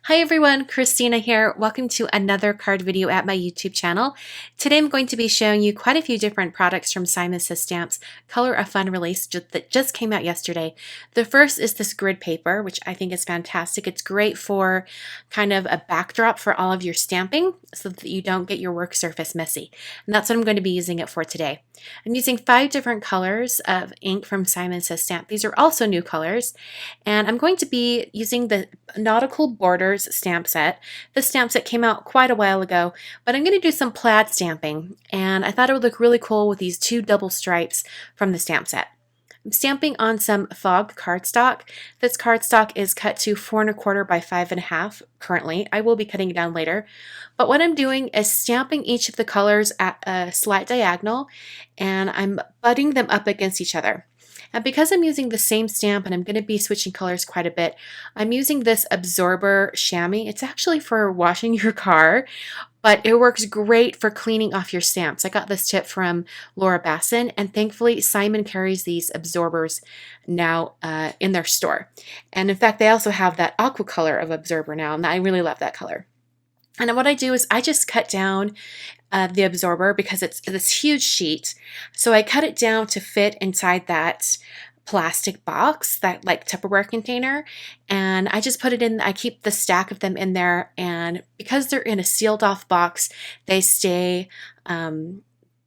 Hi everyone, Christina here. Welcome to another card video at my YouTube channel. Today I'm going to be showing you quite a few different products from Simon Says Stamps Color of Fun release that just came out yesterday. The first is this grid paper, which I think is fantastic. It's great for kind of a backdrop for all of your stamping so that you don't get your work surface messy. And that's what I'm going to be using it for today. I'm using 5 different colors of ink from Simon Says Stamp. These are also new colors. And I'm going to be using the Nautical Borders stamp set. This stamp set came out quite a while ago, but I'm going to do some plaid stamping, and I thought it would look really cool with these 2 double stripes from the stamp set. I'm stamping on some fogged cardstock. This cardstock is cut to 4 1/4 by 5 1/2 currently. I will be cutting it down later. But what I'm doing is stamping each of the colors at a slight diagonal, and I'm butting them up against each other. And because I'm using the same stamp and I'm going to be switching colors quite a bit, I'm using this absorber chamois. It's actually for washing your car, but it works great for cleaning off your stamps. I got this tip from Laura Basson, and thankfully Simon carries these absorbers now in their store. And in fact, they also have that aqua color of absorber now, and I really love that color. And what I do is I just cut down the absorber because it's this huge sheet. So I cut it down to fit inside that plastic box, that like Tupperware container, and I just put it in. I keep the stack of them in there, and because they're in a sealed off box, they stay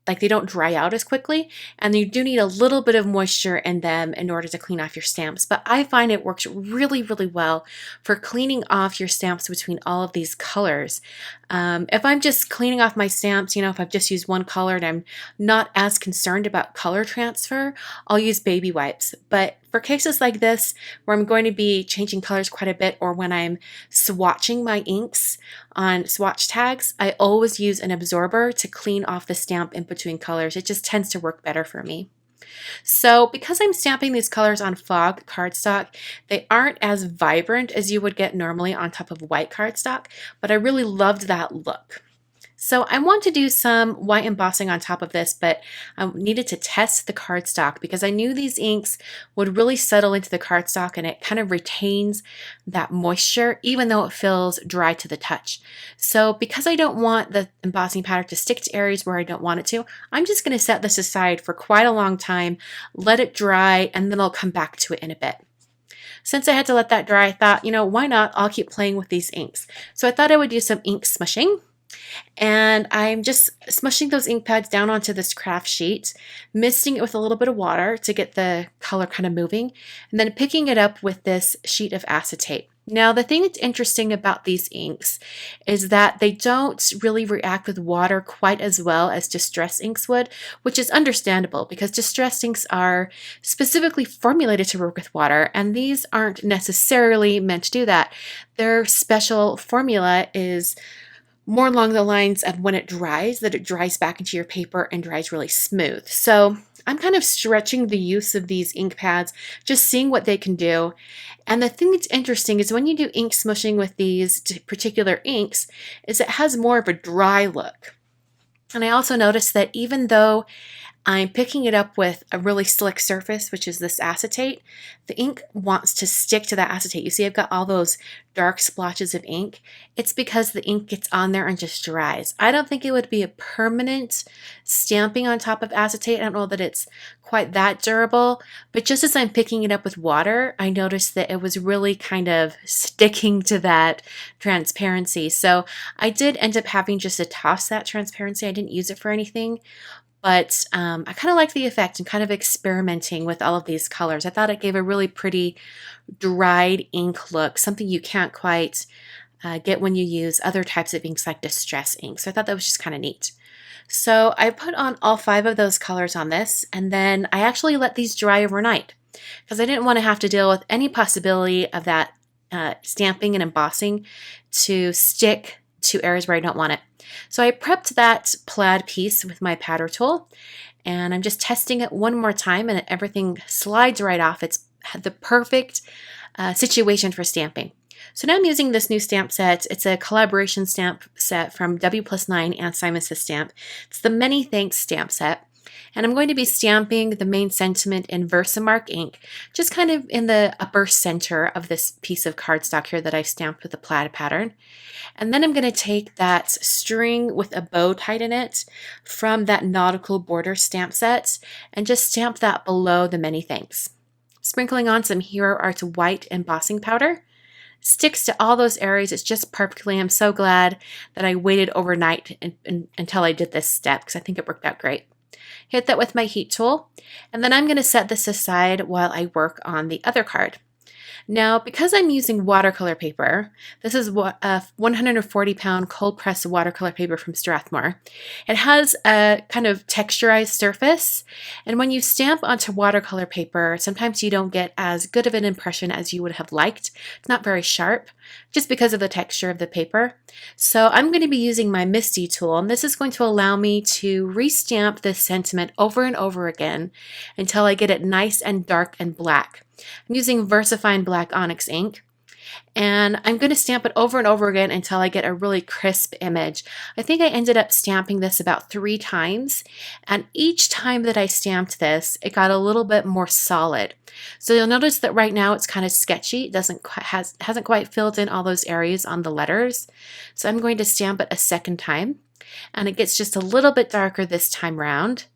like they don't dry out as quickly, and you do need a little bit of moisture in them in order to clean off your stamps. But I find it works really, really well for cleaning off your stamps between all of these colors. If I'm just cleaning off my stamps, if I've just used one color and I'm not as concerned about color transfer, I'll use baby wipes. But for cases like this, where I'm going to be changing colors quite a bit, or when I'm swatching my inks on swatch tags, I always use an absorber to clean off the stamp in between colors. It just tends to work better for me. So because I'm stamping these colors on fogged cardstock, they aren't as vibrant as you would get normally on top of white cardstock, but I really loved that look. So I want to do some white embossing on top of this, but I needed to test the cardstock because I knew these inks would really settle into the cardstock, and it kind of retains that moisture even though it feels dry to the touch. So because I don't want the embossing powder to stick to areas where I don't want it to, I'm just going to set this aside for quite a long time, let it dry, and then I'll come back to it in a bit. Since I had to let that dry, I thought, why not? I'll keep playing with these inks. So I thought I would do some ink smushing. And I'm just smushing those ink pads down onto this craft sheet, misting it with a little bit of water to get the color kind of moving, and then picking it up with this sheet of acetate. Now, the thing that's interesting about these inks is that they don't really react with water quite as well as distress inks would, which is understandable because distress inks are specifically formulated to work with water, and these aren't necessarily meant to do that. Their special formula is more along the lines of when it dries, that it dries back into your paper and dries really smooth. So I'm kind of stretching the use of these ink pads, just seeing what they can do. And the thing that's interesting is when you do ink smushing with these particular inks, is it has more of a dry look. And I also noticed that even though I'm picking it up with a really slick surface, which is this acetate, the ink wants to stick to that acetate. You see I've got all those dark splotches of ink. It's because the ink gets on there and just dries. I don't think it would be a permanent stamping on top of acetate. I don't know that it's quite that durable, but just as I'm picking it up with water, I noticed that it was really kind of sticking to that transparency. So I did end up having just to toss that transparency. I didn't use it for anything. But I kind of like the effect and kind of experimenting with all of these colors. I thought it gave a really pretty dried ink look, something you can't quite get when you use other types of inks like distress ink. So I thought that was just kind of neat. So I put on all 5 of those colors on this, and then I actually let these dry overnight because I didn't want to have to deal with any possibility of that stamping and embossing to stick to areas where I don't want it. So I prepped that plaid piece with my powder tool, and I'm just testing it one more time, and everything slides right off. It's the perfect situation for stamping. So now I'm using this new stamp set. It's a collaboration stamp set from W+9 and Simon Says Stamp. It's the Many Thanks stamp set. And I'm going to be stamping the main sentiment in Versamark ink, just kind of in the upper center of this piece of cardstock here that I've stamped with the plaid pattern. And then I'm going to take that string with a bow tied in it from that nautical border stamp set and just stamp that below the many thanks. Sprinkling on some Hero Arts white embossing powder. Sticks to all those areas. It's just perfectly. I'm so glad that I waited overnight until I did this step because I think it worked out great. Hit that with my heat tool, and then I'm going to set this aside while I work on the other card. Now, because I'm using watercolor paper, this is a 140-pound cold-pressed watercolor paper from Strathmore. It has a kind of texturized surface, and when you stamp onto watercolor paper, sometimes you don't get as good of an impression as you would have liked. It's not very sharp, just because of the texture of the paper. So I'm going to be using my Misty tool, and this is going to allow me to restamp this sentiment over and over again until I get it nice and dark and black. I'm using VersaFine Black Onyx ink, and I'm going to stamp it over and over again until I get a really crisp image. I think I ended up stamping this about 3 times, and each time that I stamped this, it got a little bit more solid. So you'll notice that right now it's kind of sketchy. It hasn't quite filled in all those areas on the letters. So I'm going to stamp it a second time, and it gets just a little bit darker this time round.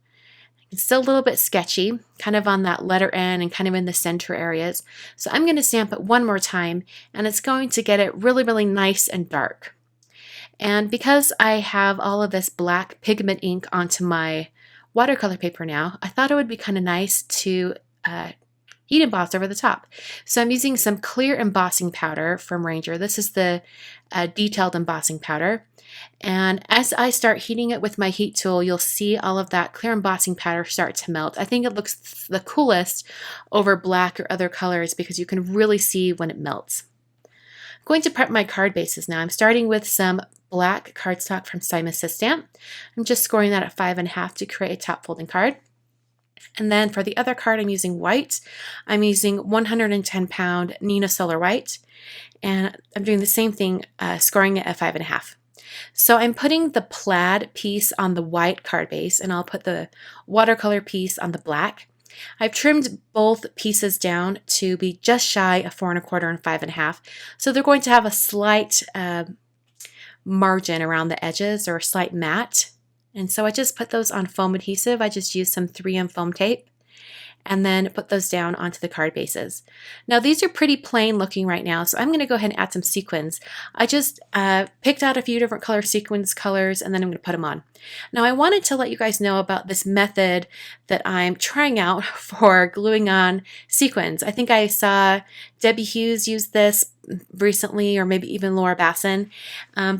It's still a little bit sketchy, kind of on that letter N and kind of in the center areas. So I'm going to stamp it one more time, and it's going to get it really, really nice and dark. And because I have all of this black pigment ink onto my watercolor paper now, I thought it would be kind of nice to heat emboss over the top. So I'm using some clear embossing powder from Ranger. This is the detailed embossing powder. And as I start heating it with my heat tool, you'll see all of that clear embossing powder start to melt. I think it looks the coolest over black or other colors because you can really see when it melts. I'm going to prep my card bases now. I'm starting with some black cardstock from Simon Says Stamp. I'm just scoring that at 5.5 to create a top folding card. And then for the other card, I'm using white. I'm using 110-pound Nina Solar White. And I'm doing the same thing, scoring it at 5.5. So I'm putting the plaid piece on the white card base, and I'll put the watercolor piece on the black. I've trimmed both pieces down to be just shy of 4.25 and 5.5. So they're going to have a slight margin around the edges, or a slight mat. And so I just put those on foam adhesive. I just used some 3M foam tape and then put those down onto the card bases. Now these are pretty plain looking right now, so I'm going to go ahead and add some sequins. I just picked out a few different color sequins colors, and then I'm going to put them on. Now I wanted to let you guys know about this method that I'm trying out for gluing on sequins. I think I saw Debbie Hughes use this recently, or maybe even Laura Basson.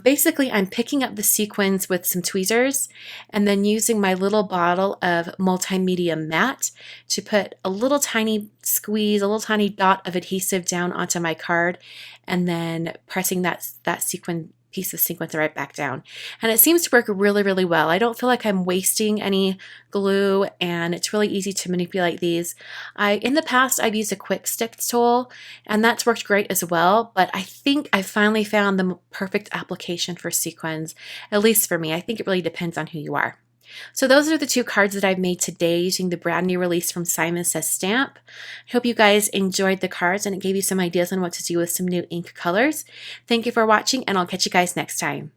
Basically, I'm picking up the sequins with some tweezers and then using my little bottle of multimedia matte to put a little tiny squeeze, a little tiny dot of adhesive down onto my card, and then pressing that piece of sequins right back down. And it seems to work really, really well. I don't feel like I'm wasting any glue, and it's really easy to manipulate these. In the past, I've used a quick stick tool, and that's worked great as well, but I think I finally found the perfect application for sequins, at least for me. I think it really depends on who you are. So those are the 2 cards that I've made today using the brand new release from Simon Says Stamp. I hope you guys enjoyed the cards and it gave you some ideas on what to do with some new ink colors. Thank you for watching, and I'll catch you guys next time.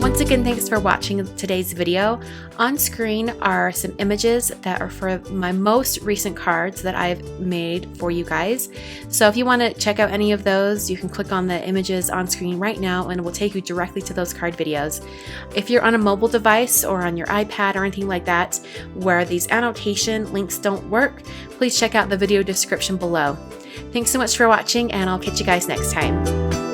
Once again, thanks for watching today's video. On screen are some images that are for my most recent cards that I've made for you guys. So if you want to check out any of those, you can click on the images on screen right now and it will take you directly to those card videos. If you're on a mobile device or on your iPad or anything like that where these annotation links don't work, please check out the video description below. Thanks so much for watching, and I'll catch you guys next time.